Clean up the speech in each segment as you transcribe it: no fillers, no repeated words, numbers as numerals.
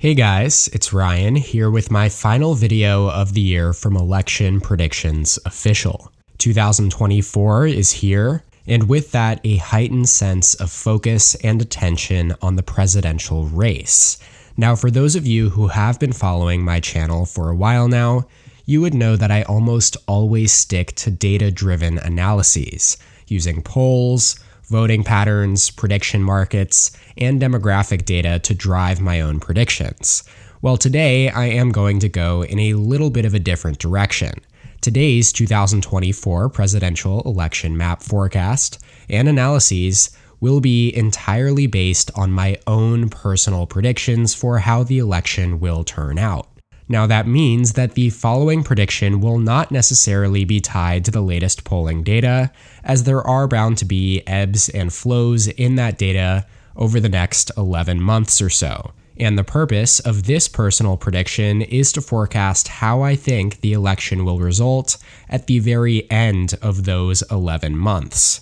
Hey guys, it's Ryan here with my final video of the year from Election Predictions Official. 2024 is here, and with that, a heightened sense of focus and attention on the presidential race. Now, for those of you who have been following my channel for a while now, you would know that I almost always stick to data-driven analyses, using polls, voting patterns, prediction markets, and demographic data to drive my own predictions. Well, today I am going to go in a little bit of a different direction. Today's 2024 presidential election map forecast and analyses will be entirely based on my own personal predictions for how the election will turn out. Now that means that the following prediction will not necessarily be tied to the latest polling data, as there are bound to be ebbs and flows in that data over the next 11 months or so. And the purpose of this personal prediction is to forecast how I think the election will result at the very end of those 11 months.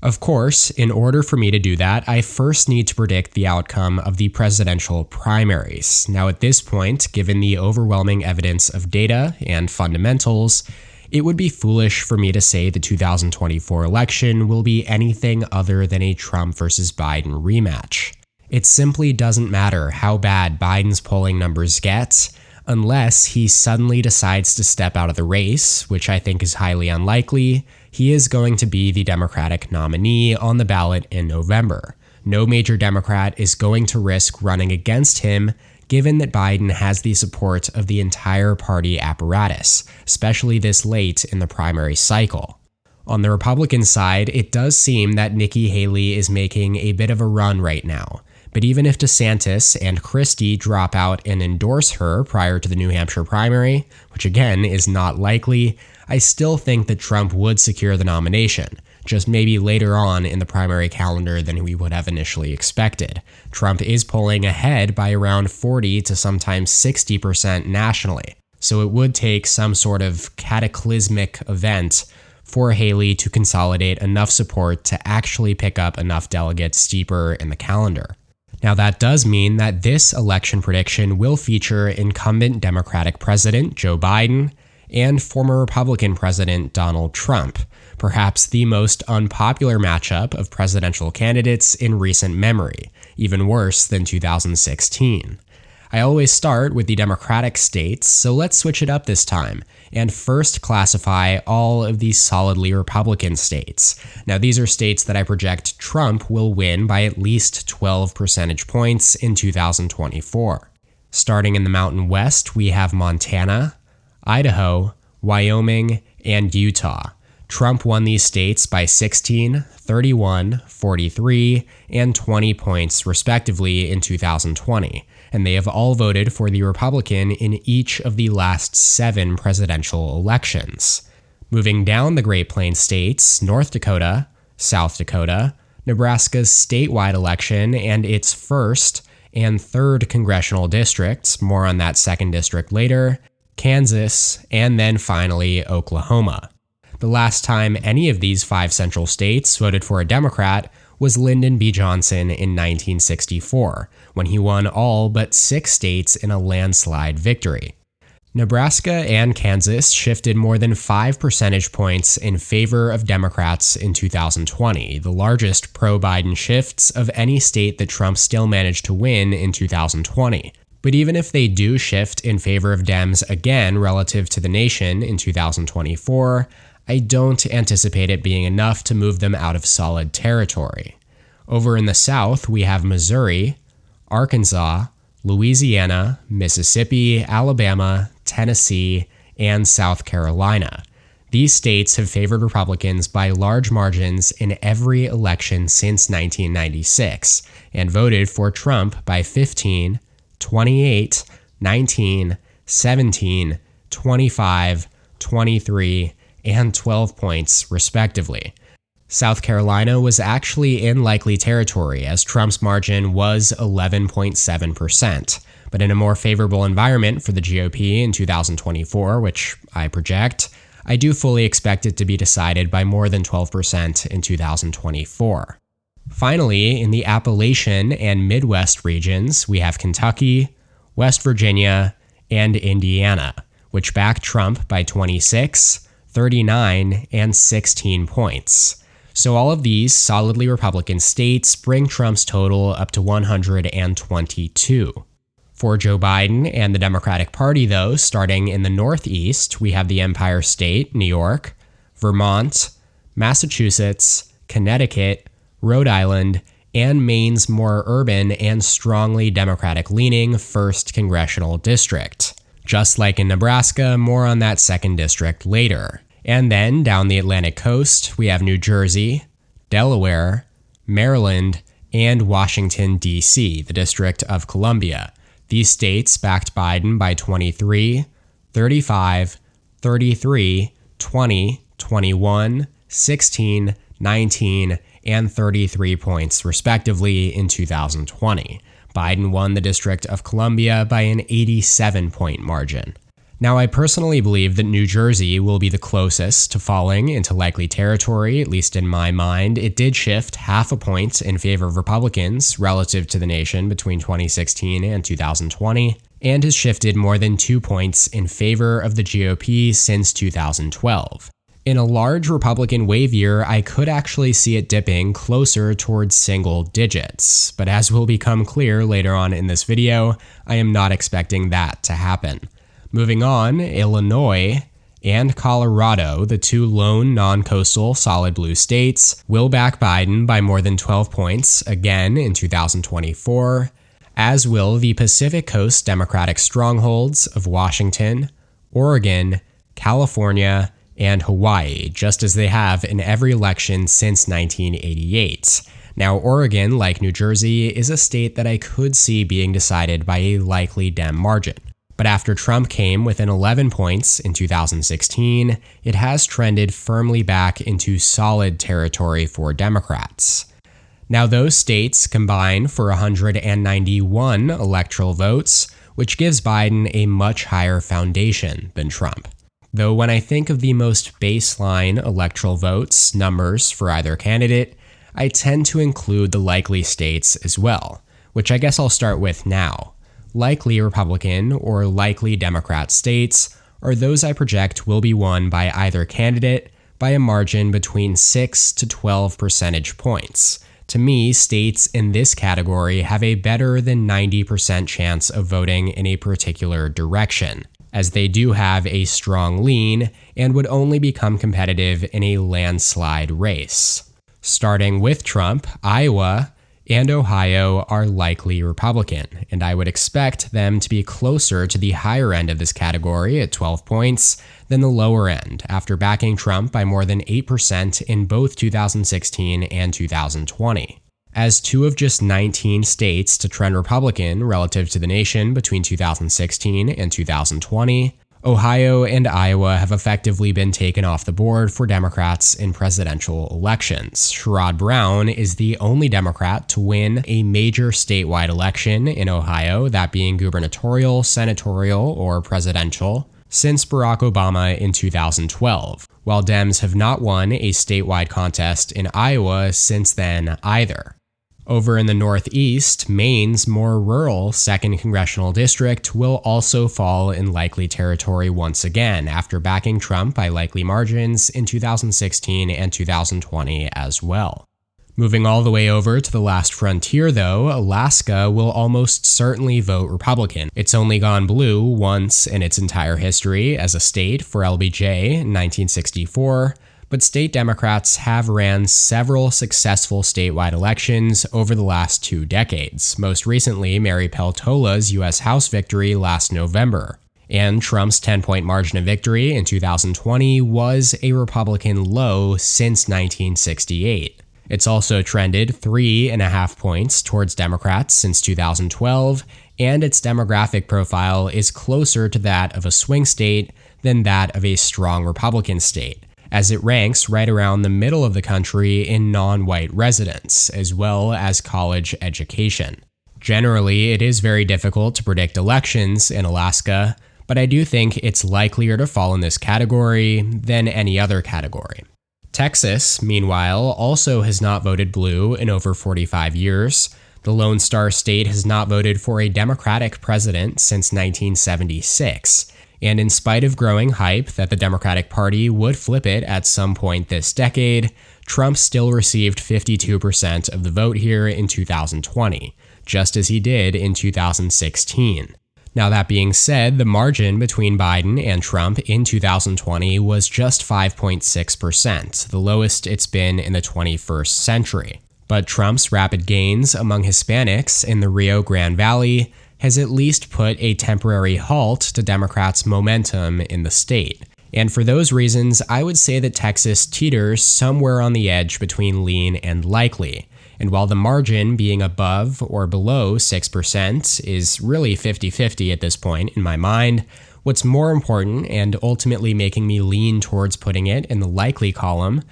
Of course, in order for me to do that, I first need to predict the outcome of the presidential primaries. Now at this point, given the overwhelming evidence of data and fundamentals, it would be foolish for me to say the 2024 election will be anything other than a Trump versus Biden rematch. It simply doesn't matter how bad Biden's polling numbers get, unless he suddenly decides to step out of the race, which I think is highly unlikely. He is going to be the Democratic nominee on the ballot in November. No major Democrat is going to risk running against him, given that Biden has the support of the entire party apparatus, especially this late in the primary cycle. On the Republican side, it does seem that Nikki Haley is making a bit of a run right now. But even if DeSantis and Christie drop out and endorse her prior to the New Hampshire primary, which again is not likely, I still think that Trump would secure the nomination, just maybe later on in the primary calendar than we would have initially expected. Trump is polling ahead by around 40 to sometimes 60% nationally, so it would take some sort of cataclysmic event for Haley to consolidate enough support to actually pick up enough delegates deeper in the calendar. Now that does mean that this election prediction will feature incumbent Democratic President Joe Biden and former Republican President Donald Trump, perhaps the most unpopular matchup of presidential candidates in recent memory, even worse than 2016. I always start with the Democratic states, so let's switch it up this time, and first classify all of the solidly Republican states. Now these are states that I project Trump will win by at least 12 percentage points in 2024. Starting in the Mountain West, we have Montana, Idaho, Wyoming, and Utah. Trump won these states by 16, 31, 43, and 20 points respectively in 2020, and they have all voted for the Republican in each of the last 7 presidential elections. Moving down the Great Plains states, North Dakota, South Dakota, Nebraska's statewide election and its 1st and 3rd congressional districts, more on that 2nd district later, Kansas, and then finally Oklahoma. The last time any of these 5 central states voted for a Democrat was Lyndon B. Johnson in 1964, when he won all but 6 states in a landslide victory. Nebraska and Kansas shifted more than 5 percentage points in favor of Democrats in 2020, the largest pro-Biden shifts of any state that Trump still managed to win in 2020. But even if they do shift in favor of Dems again relative to the nation in 2024, I don't anticipate it being enough to move them out of solid territory. Over in the South, we have Missouri, Arkansas, Louisiana, Mississippi, Alabama, Tennessee, and South Carolina. These states have favored Republicans by large margins in every election since 1996, and voted for Trump by 15, 28, 19, 17, 25, 23, and 12 points, respectively. South Carolina was actually in likely territory, as Trump's margin was 11.7%, but in a more favorable environment for the GOP in 2024, which I project, I do fully expect it to be decided by more than 12% in 2024. Finally, in the Appalachian and Midwest regions, we have Kentucky, West Virginia, and Indiana, which back Trump by 26, 39, and 16 points. So all of these solidly Republican states bring Trump's total up to 122. For Joe Biden and the Democratic Party, though, starting in the Northeast, we have the Empire State, New York, Vermont, Massachusetts, Connecticut, Rhode Island, and Maine's more urban and strongly Democratic-leaning 1st Congressional District. Just like in Nebraska, more on that 2nd District later. And then down the Atlantic coast, we have New Jersey, Delaware, Maryland, and Washington, D.C., the District of Columbia. These states backed Biden by 23, 35, 33, 20, 21, 16, 19, and 33 points, respectively, in 2020. Biden won the District of Columbia by an 87-point margin. Now, I personally believe that New Jersey will be the closest to falling into likely territory, at least in my mind. It did shift half a point in favor of Republicans relative to the nation between 2016 and 2020, and has shifted more than 2 points in favor of the GOP since 2012. In a large Republican wave year, I could actually see it dipping closer towards single digits, but as will become clear later on in this video, I am not expecting that to happen. Moving on, Illinois and Colorado, the 2 lone non-coastal solid blue states, will back Biden by more than 12 points again in 2024, as will the Pacific Coast Democratic strongholds of Washington, Oregon, California, and Hawaii, just as they have in every election since 1988. Now, Oregon, like New Jersey, is a state that I could see being decided by a likely Dem margin. But after Trump came within 11 points in 2016, it has trended firmly back into solid territory for Democrats. Now, those states combine for 191 electoral votes, which gives Biden a much higher foundation than Trump. Though when I think of the most baseline electoral votes numbers for either candidate, I tend to include the likely states as well, which I guess I'll start with now. Likely Republican or likely Democrat states are those I project will be won by either candidate by a margin between 6 to 12 percentage points. To me, states in this category have a better than 90% chance of voting in a particular direction, as they do have a strong lean and would only become competitive in a landslide race. Starting with Trump, Iowa and Ohio are likely Republican, and I would expect them to be closer to the higher end of this category at 12 points than the lower end, after backing Trump by more than 8% in both 2016 and 2020. As 2 of just 19 states to trend Republican relative to the nation between 2016 and 2020, Ohio and Iowa have effectively been taken off the board for Democrats in presidential elections. Sherrod Brown is the only Democrat to win a major statewide election in Ohio, that being gubernatorial, senatorial, or presidential, since Barack Obama in 2012, while Dems have not won a statewide contest in Iowa since then either. Over in the Northeast, Maine's more rural 2nd Congressional District will also fall in likely territory once again, after backing Trump by likely margins in 2016 and 2020 as well. Moving all the way over to the last frontier, though, Alaska will almost certainly vote Republican. It's only gone blue once in its entire history as a state for LBJ in 1964, but state Democrats have ran several successful statewide elections over the last 2 decades, most recently Mary Peltola's U.S. House victory last November. And Trump's 10-point margin of victory in 2020 was a Republican low since 1968. It's also trended 3.5 points towards Democrats since 2012, and its demographic profile is closer to that of a swing state than that of a strong Republican state, as it ranks right around the middle of the country in non-white residents, as well as college education. Generally, it is very difficult to predict elections in Alaska, but I do think it's likelier to fall in this category than any other category. Texas, meanwhile, also has not voted blue in over 45 years, The Lone Star State has not voted for a Democratic president since 1976. And in spite of growing hype that the Democratic Party would flip it at some point this decade, Trump still received 52% of the vote here in 2020, just as he did in 2016. Now, that being said, the margin between Biden and Trump in 2020 was just 5.6%, the lowest it's been in the 21st century. But Trump's rapid gains among Hispanics in the Rio Grande Valley has at least put a temporary halt to Democrats' momentum in the state. And for those reasons, I would say that Texas teeters somewhere on the edge between lean and likely. And while the margin being above or below 6% is really 50-50 at this point in my mind, what's more important and ultimately making me lean towards putting it in the likely column,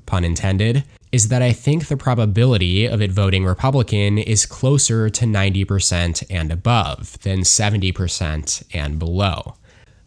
pun intended, is that I think the probability of it voting Republican is closer to 90% and above than 70% and below.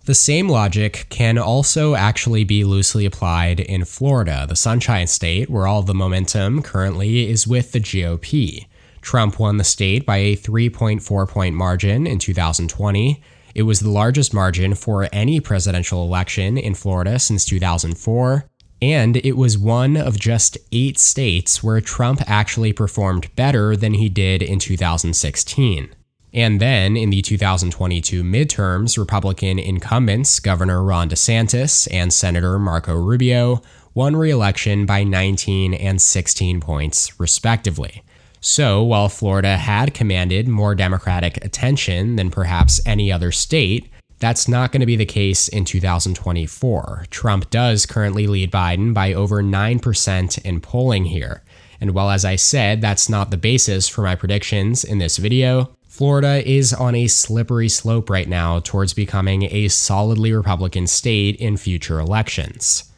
The same logic can also actually be loosely applied in Florida, the Sunshine State, where all the momentum currently is with the GOP. Trump won the state by a 3.4-point margin in 2020. It was the largest margin for any presidential election in Florida since 2004. And it was one of just 8 states where Trump actually performed better than he did in 2016. And then, in the 2022 midterms, Republican incumbents Governor Ron DeSantis and Senator Marco Rubio won re-election by 19 and 16 points, respectively. So, while Florida had commanded more Democratic attention than perhaps any other state, that's not going to be the case in 2024. Trump does currently lead Biden by over 9% in polling here. And while, as I said, that's not the basis for my predictions in this video, Florida is on a slippery slope right now towards becoming a solidly Republican state in future elections.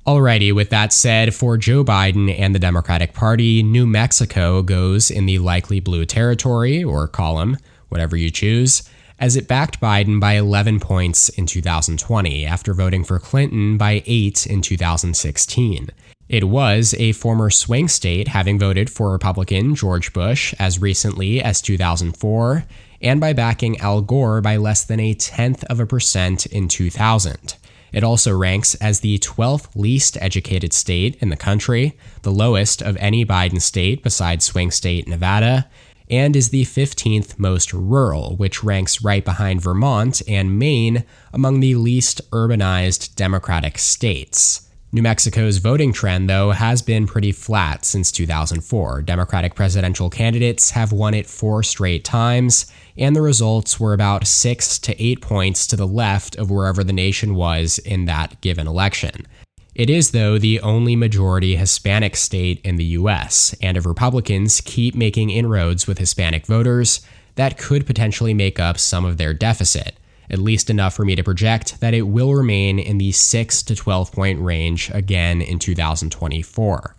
Alrighty, with that said, for Joe Biden and the Democratic Party, New Mexico goes in the likely blue territory, or column, whatever you choose, as it backed Biden by 11 points in 2020 after voting for Clinton by 8 in 2016. It was a former swing state, having voted for Republican George Bush as recently as 2004, and by backing Al Gore by less than 0.1% in 2000. It also ranks as the 12th least educated state in the country, the lowest of any Biden state besides swing state Nevada, and is the 15th most rural, which ranks right behind Vermont and Maine among the least urbanized Democratic states. New Mexico's voting trend, though, has been pretty flat since 2004. Democratic presidential candidates have won it 4 straight times, and the results were about 6 to 8 points to the left of wherever the nation was in that given election. It is, though, the only majority Hispanic state in the U.S., and if Republicans keep making inroads with Hispanic voters, that could potentially make up some of their deficit, at least enough for me to project that it will remain in the 6 to 12-point range again in 2024.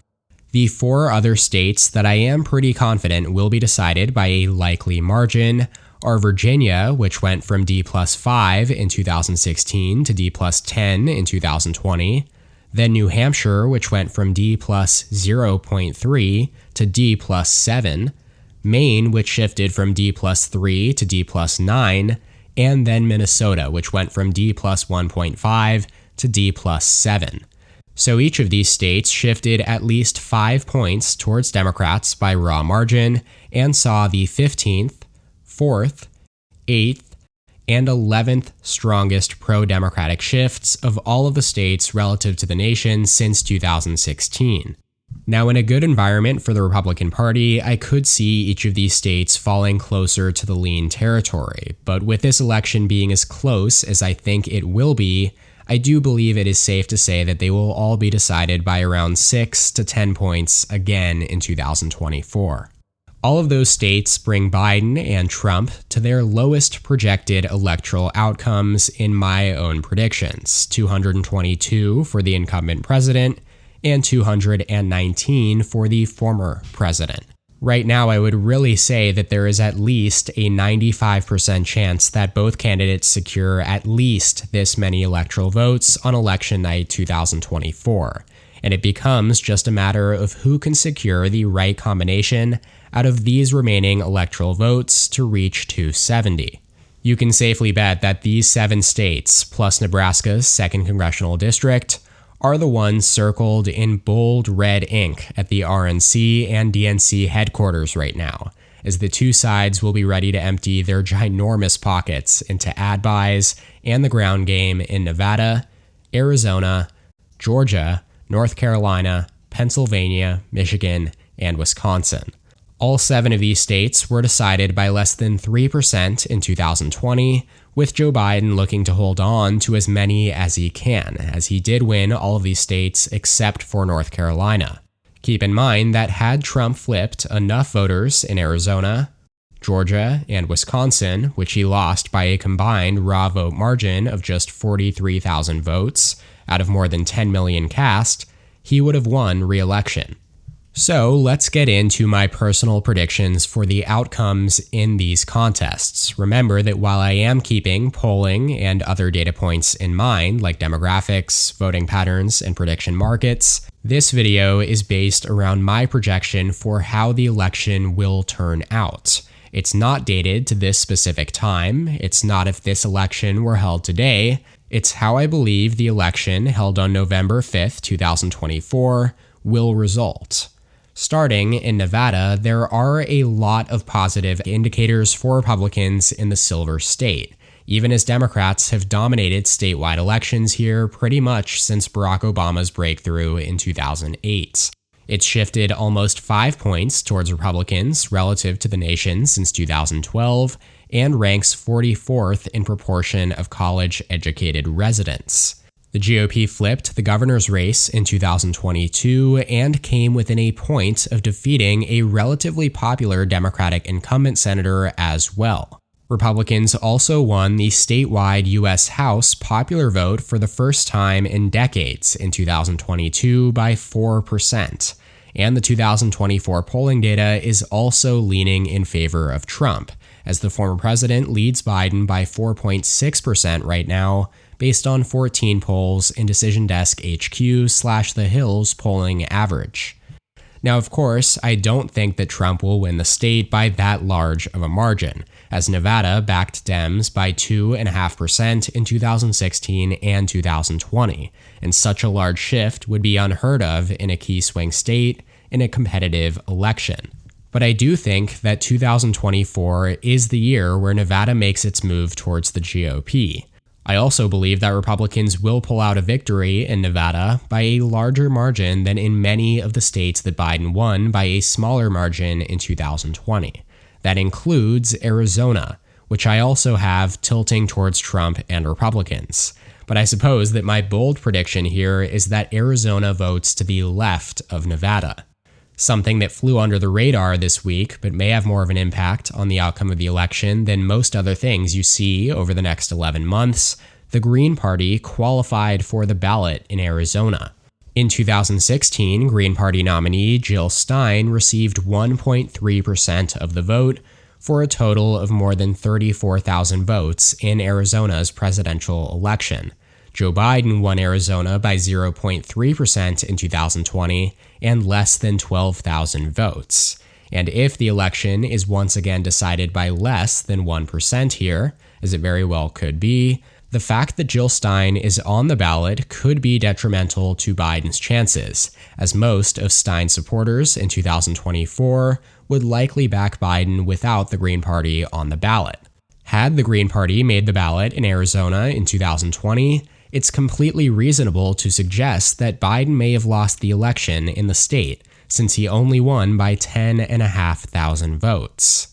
The 4 other states that I am pretty confident will be decided by a likely margin are Virginia, which went from D+5 in 2016 to D+10 in 2020, then New Hampshire, which went from D+0.3 to D+7, Maine, which shifted from D+3 to D+9, and then Minnesota, which went from D+1.5 to D+7. So each of these states shifted at least 5 points towards Democrats by raw margin and saw the 15th, 4th, 8th, and 11th strongest pro-democratic shifts of all of the states relative to the nation since 2016. Now, in a good environment for the Republican Party, I could see each of these states falling closer to the lean territory, but with this election being as close as I think it will be, I do believe it is safe to say that they will all be decided by around 6 to 10 points again in 2024. All of those states bring Biden and Trump to their lowest projected electoral outcomes in my own predictions, 222 for the incumbent president and 219 for the former president. Right now, I would really say that there is at least a 95% chance that both candidates secure at least this many electoral votes on election night 2024. And it becomes just a matter of who can secure the right combination out of these remaining electoral votes to reach 270. You can safely bet that these 7 states, plus Nebraska's 2nd Congressional District, are the ones circled in bold red ink at the RNC and DNC headquarters right now, as the two sides will be ready to empty their ginormous pockets into ad buys and the ground game in Nevada, Arizona, Georgia, North Carolina, Pennsylvania, Michigan, and Wisconsin. All 7 of these states were decided by less than 3% in 2020, with Joe Biden looking to hold on to as many as he can, as he did win all of these states except for North Carolina. Keep in mind that had Trump flipped enough voters in Arizona, Georgia, and Wisconsin, which he lost by a combined raw vote margin of just 43,000 votes out of more than 10 million cast, he would have won re-election. So let's get into my personal predictions for the outcomes in these contests. Remember that while I am keeping polling and other data points in mind, like demographics, voting patterns, and prediction markets, this video is based around my projection for how the election will turn out. It's not dated to this specific time. It's not if this election were held today. It's how I believe the election held on November 5th, 2024 will result. Starting in Nevada, there are a lot of positive indicators for Republicans in the Silver State, even as Democrats have dominated statewide elections here pretty much since Barack Obama's breakthrough in 2008. It's shifted almost 5 points towards Republicans relative to the nation since 2012 and ranks 44th in proportion of college-educated residents. The GOP flipped the governor's race in 2022 and came within a point of defeating a relatively popular Democratic incumbent senator as well. Republicans also won the statewide U.S. House popular vote for the first time in decades in 2022 by 4%, and the 2024 polling data is also leaning in favor of Trump, as the former president leads Biden by 4.6% right now, based on 14 polls in Decision Desk HQ/The Hill's polling average. Now, of course, I don't think that Trump will win the state by that large of a margin, as Nevada backed Dems by 2.5% in 2016 and 2020, and such a large shift would be unheard of in a key swing state in a competitive election. But I do think that 2024 is the year where Nevada makes its move towards the GOP. I also believe that Republicans will pull out a victory in Nevada by a larger margin than in many of the states that Biden won by a smaller margin in 2020. That includes Arizona, which I also have tilting towards Trump and Republicans. But I suppose that my bold prediction here is that Arizona votes to the left of Nevada. Something that flew under the radar this week, but may have more of an impact on the outcome of the election than most other things you see over the next 11 months, the Green Party qualified for the ballot in Arizona. In 2016, Green Party nominee Jill Stein received 1.3% of the vote for a total of more than 34,000 votes in Arizona's presidential election. Joe Biden won Arizona by 0.3% in 2020 and less than 12,000 votes. And if the election is once again decided by less than 1% here, as it very well could be, the fact that Jill Stein is on the ballot could be detrimental to Biden's chances, as most of Stein's supporters in 2024 would likely back Biden without the Green Party on the ballot. Had the Green Party made the ballot in Arizona in 2020, it's completely reasonable to suggest that Biden may have lost the election in the state, since he only won by 10,500 votes.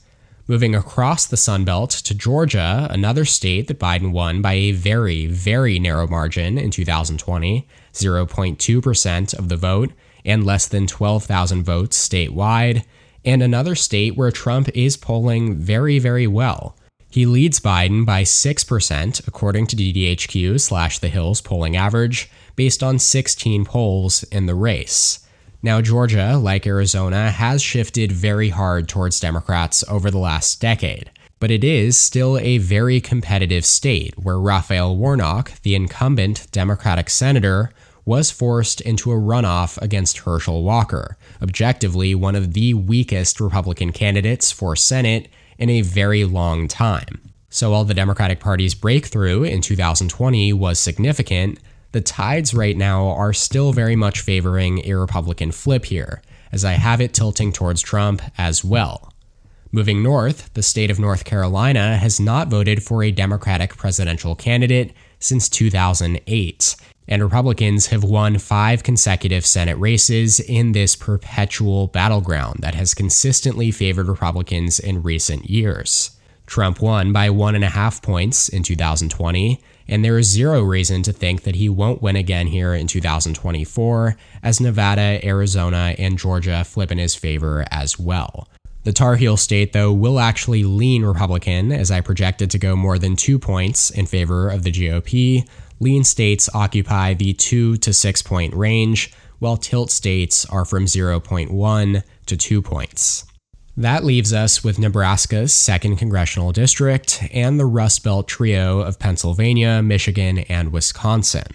Moving across the Sun Belt to Georgia, another state that Biden won by a very, very narrow margin in 2020, 0.2% of the vote, and less than 12,000 votes statewide, and another state where Trump is polling very, very well. He leads Biden by 6% according to DDHQ/The Hill's polling average, based on 16 polls in the race. Now, Georgia, like Arizona, has shifted very hard towards Democrats over the last decade, but it is still a very competitive state where Raphael Warnock, the incumbent Democratic senator, was forced into a runoff against Herschel Walker, objectively one of the weakest Republican candidates for Senate in a very long time. So while the Democratic Party's breakthrough in 2020 was significant, the tides right now are still very much favoring a Republican flip here, as I have it tilting towards Trump as well. Moving north, the state of North Carolina has not voted for a Democratic presidential candidate since 2008, and Republicans have won 5 consecutive Senate races in this perpetual battleground that has consistently favored Republicans in recent years. Trump won by 1.5 points in 2020, and there is zero reason to think that he won't win again here in 2024, as Nevada, Arizona, and Georgia flip in his favor as well. The Tar Heel state, though, will actually lean Republican, as I projected to go more than 2 points in favor of the GOP. Lean states occupy the 2 to 6 point range, while tilt states are from 0.1 to 2 points. That leaves us with Nebraska's 2nd congressional district and the Rust Belt trio of Pennsylvania, Michigan, and Wisconsin.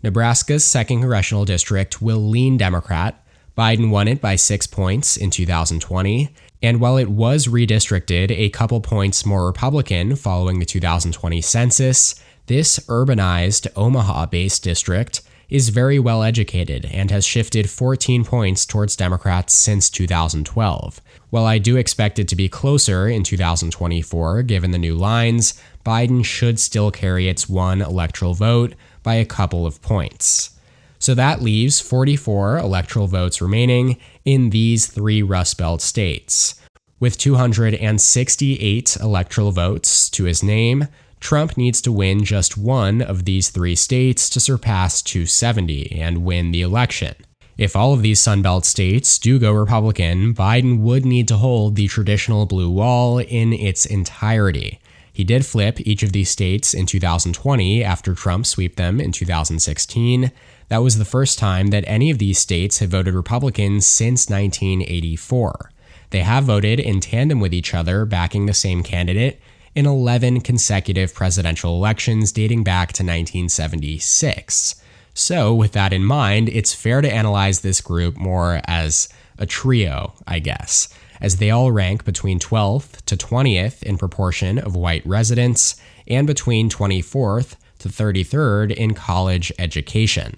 Nebraska's 2nd congressional district will lean Democrat. Biden won it by 6 points in 2020, and while it was redistricted a couple points more Republican following the 2020 census, this urbanized Omaha-based district is very well educated and has shifted 14 points towards Democrats since 2012. While I do expect it to be closer in 2024, given the new lines, Biden should still carry its one electoral vote by a couple of points. So that leaves 44 electoral votes remaining in these 3 Rust Belt states. With 268 electoral votes to his name, Trump needs to win just one of these 3 states to surpass 270 and win the election. If all of these Sunbelt states do go Republican, Biden would need to hold the traditional blue wall in its entirety. He did flip each of these states in 2020 after Trump swept them in 2016. That was the first time that any of these states have voted Republican since 1984. They have voted in tandem with each other, backing the same candidate, in 11 consecutive presidential elections dating back to 1976. So, with that in mind, it's fair to analyze this group more as a trio, I guess, as they all rank between 12th to 20th in proportion of white residents and between 24th to 33rd in college education.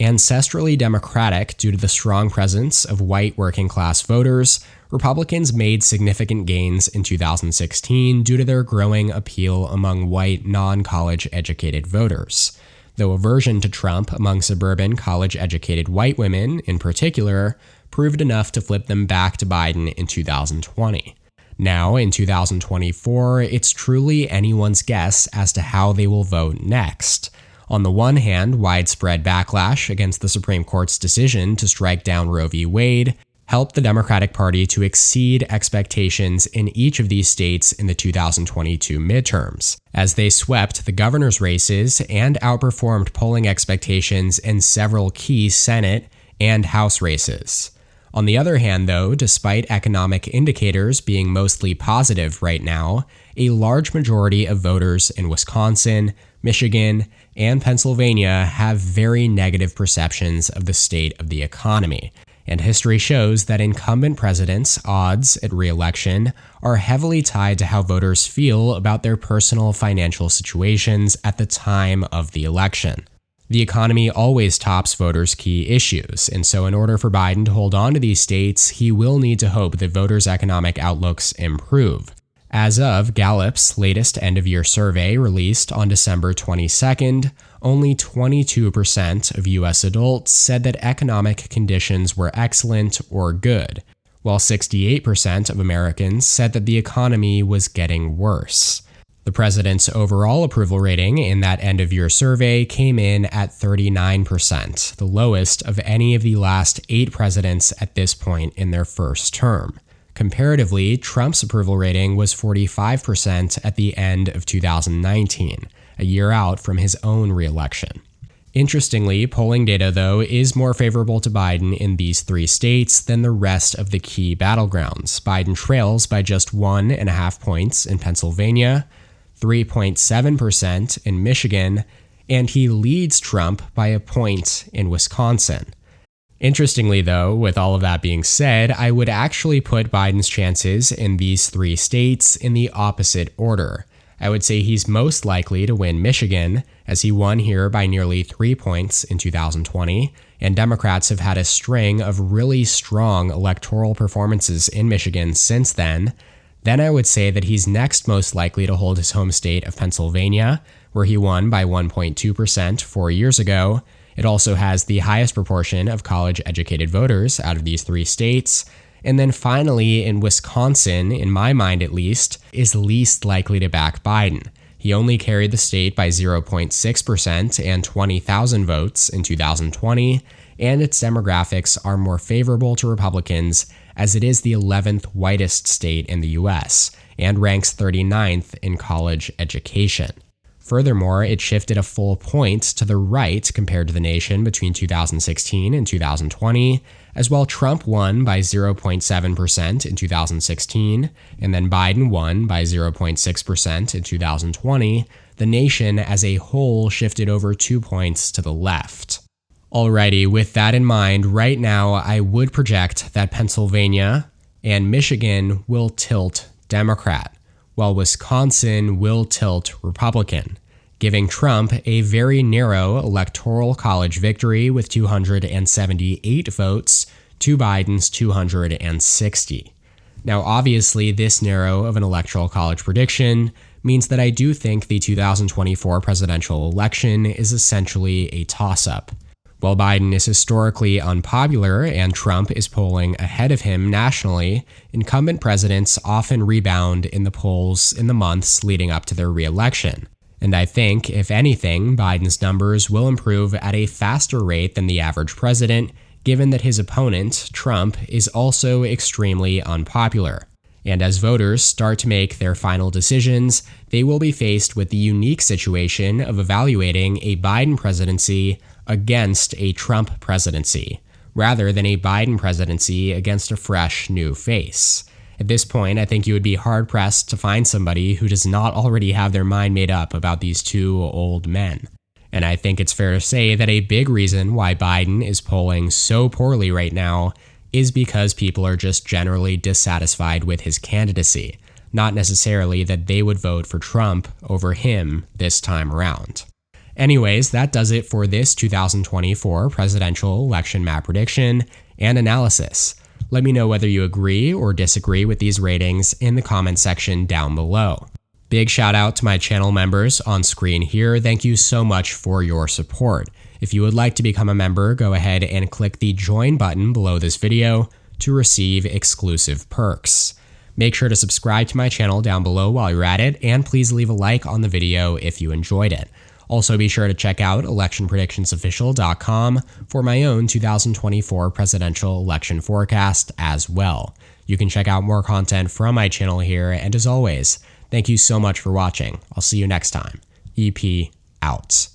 Ancestrally Democratic due to the strong presence of white working-class voters, Republicans made significant gains in 2016 due to their growing appeal among white non-college educated voters. Though aversion to Trump among suburban college-educated white women, in particular, proved enough to flip them back to Biden in 2020. Now, in 2024, it's truly anyone's guess as to how they will vote next. On the one hand, widespread backlash against the Supreme Court's decision to strike down Roe v. Wade helped the Democratic Party to exceed expectations in each of these states in the 2022 midterms, as they swept the governor's races and outperformed polling expectations in several key Senate and House races. On the other hand, though, despite economic indicators being mostly positive right now, a large majority of voters in Wisconsin, Michigan, and Pennsylvania have very negative perceptions of the state of the economy. And history shows that incumbent presidents' odds at re-election are heavily tied to how voters feel about their personal financial situations at the time of the election. The economy always tops voters' key issues, and so in order for Biden to hold on to these states, he will need to hope that voters' economic outlooks improve. As of Gallup's latest end-of-year survey released on December 22nd, only 22% of U.S. adults said that economic conditions were excellent or good, while 68% of Americans said that the economy was getting worse. The president's overall approval rating in that end-of-year survey came in at 39%, the lowest of any of the last 8 presidents at this point in their first term. Comparatively, Trump's approval rating was 45% at the end of 2019, a year out from his own re-election. Interestingly, polling data, though, is more favorable to Biden in these 3 states than the rest of the key battlegrounds. Biden trails by just 1.5 points in Pennsylvania, 3.7% in Michigan, and he leads Trump by a point in Wisconsin. Interestingly, though, with all of that being said, I would actually put Biden's chances in these 3 states in the opposite order. I would say he's most likely to win Michigan, as he won here by nearly 3 points in 2020, and Democrats have had a string of really strong electoral performances in Michigan since then. Then I would say that he's next most likely to hold his home state of Pennsylvania, where he won by 1.2% 4 years ago. It also has the highest proportion of college-educated voters out of these 3 states. And then finally, in Wisconsin, in my mind at least, is least likely to back Biden. He only carried the state by 0.6% and 20,000 votes in 2020, and its demographics are more favorable to Republicans, as it is the 11th whitest state in the US and ranks 39th in college education. Furthermore, it shifted a full point to the right compared to the nation between 2016 and 2020, as well Trump won by 0.7% in 2016, and then Biden won by 0.6% in 2020. The nation as a whole shifted over 2 points to the left. Alrighty, with that in mind, right now I would project that Pennsylvania and Michigan will tilt Democrat, while Wisconsin will tilt Republican, giving Trump a very narrow electoral college victory with 278 votes to Biden's 260. Now, obviously, this narrow of an electoral college prediction means that I do think the 2024 presidential election is essentially a toss-up. While Biden is historically unpopular and Trump is polling ahead of him nationally, incumbent presidents often rebound in the polls in the months leading up to their re-election. And I think, if anything, Biden's numbers will improve at a faster rate than the average president, given that his opponent, Trump, is also extremely unpopular. And as voters start to make their final decisions, they will be faced with the unique situation of evaluating a Biden presidency against a Trump presidency, rather than a Biden presidency against a fresh new face. At this point, I think you would be hard-pressed to find somebody who does not already have their mind made up about these 2 old men. And I think it's fair to say that a big reason why Biden is polling so poorly right now is because people are just generally dissatisfied with his candidacy, not necessarily that they would vote for Trump over him this time around. Anyways, that does it for this 2024 presidential election map prediction and analysis. Let me know whether you agree or disagree with these ratings in the comment section down below. Big shout out to my channel members on screen here. Thank you so much for your support. If you would like to become a member, go ahead and click the join button below this video to receive exclusive perks. Make sure to subscribe to my channel down below while you're at it, and please leave a like on the video if you enjoyed it. Also, be sure to check out electionpredictionsofficial.com for my own 2024 presidential election forecast as well. You can check out more content from my channel here, and as always, thank you so much for watching. I'll see you next time. EP out.